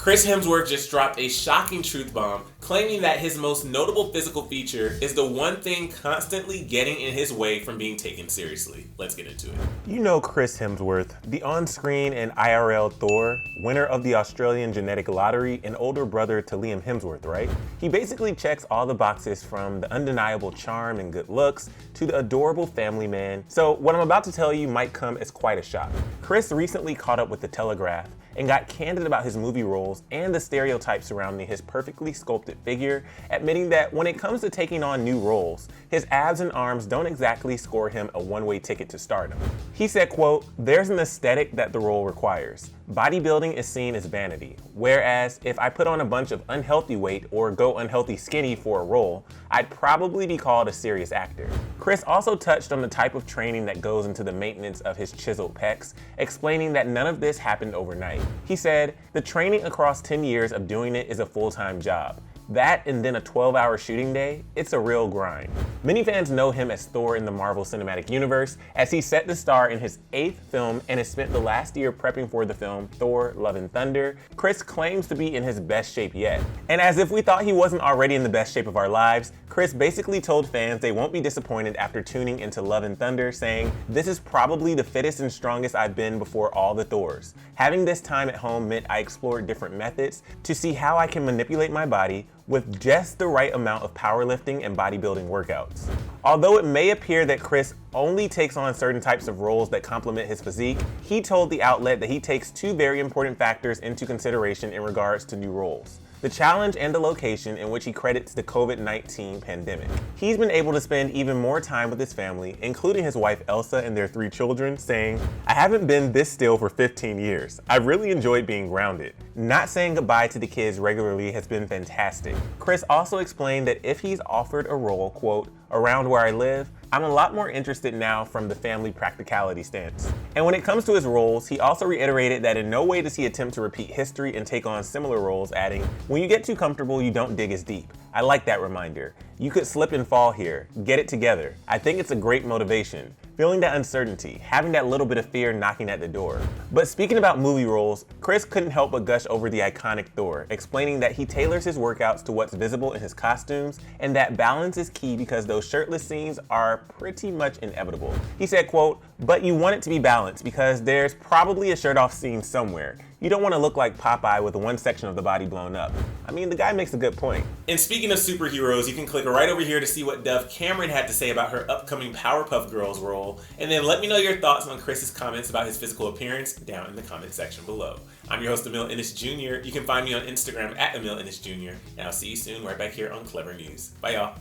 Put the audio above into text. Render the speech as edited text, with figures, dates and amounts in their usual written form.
Chris Hemsworth just dropped a shocking truth bomb, claiming that his most notable physical feature is the one thing constantly getting in his way from being taken seriously. Let's get into it. You know Chris Hemsworth, the on-screen and IRL Thor, winner of the Australian genetic lottery and older brother to Liam Hemsworth, right? He basically checks all the boxes from the undeniable charm and good looks to the adorable family man. So what I'm about to tell you might come as quite a shock. Chris recently caught up with The Telegraph and got candid about his movie roles and the stereotypes surrounding his perfectly sculpted figure, admitting that when it comes to taking on new roles, his abs and arms don't exactly score him a one-way ticket to stardom. He said, quote, "There's an aesthetic that the role requires. Bodybuilding is seen as vanity, whereas if I put on a bunch of unhealthy weight or go unhealthy skinny for a role, I'd probably be called a serious actor." Chris also touched on the type of training that goes into the maintenance of his chiseled pecs, explaining that none of this happened overnight. He said, "The training across 10 years of doing it is a full-time job. That and then a 12-hour shooting day, it's a real grind." Many fans know him as Thor in the Marvel Cinematic Universe, as he's set to star in his 8th film and has spent the last year prepping for the film Thor: Love and Thunder. Chris claims to be in his best shape yet. And as if we thought he wasn't already in the best shape of our lives, Chris basically told fans they won't be disappointed after tuning into Love and Thunder, saying, "This is probably the fittest and strongest I've been before all the Thors. Having this time at home meant I explored different methods to see how I can manipulate my body with just the right amount of powerlifting and bodybuilding workouts." Although it may appear that Chris only takes on certain types of roles that complement his physique, he told the outlet that he takes two very important factors into consideration in regards to new roles: the challenge and the location, in which he credits the COVID-19 pandemic. He's been able to spend even more time with his family, including his wife Elsa and their 3 children, saying, "I haven't been this still for 15 years. I've really enjoyed being grounded. Not saying goodbye to the kids regularly has been fantastic." Chris also explained that if he's offered a role, quote, "around where I live, I'm a lot more interested now from the family practicality stance." And when it comes to his roles, he also reiterated that in no way does he attempt to repeat history and take on similar roles, adding, "When you get too comfortable, you don't dig as deep. I like that reminder. You could slip and fall here. Get it together. I think it's a great motivation. Feeling that uncertainty, having that little bit of fear knocking at the door." But speaking about movie roles, Chris couldn't help but gush over the iconic Thor, explaining that he tailors his workouts to what's visible in his costumes, and that balance is key because those shirtless scenes are pretty much inevitable. He said, quote, "But you want it to be balanced because there's probably a shirt off scene somewhere. You don't want to look like Popeye with one section of the body blown up." I mean, the guy makes a good point. And speaking of superheroes, you can click right over here to see what Dove Cameron had to say about her upcoming Powerpuff Girls role, and then let me know your thoughts on Chris's comments about his physical appearance down in the comment section below. I'm your host, Emile Ennis Jr. You can find me on Instagram at Emile Ennis Jr., and I'll see you soon right back here on Clevver News. Bye, y'all.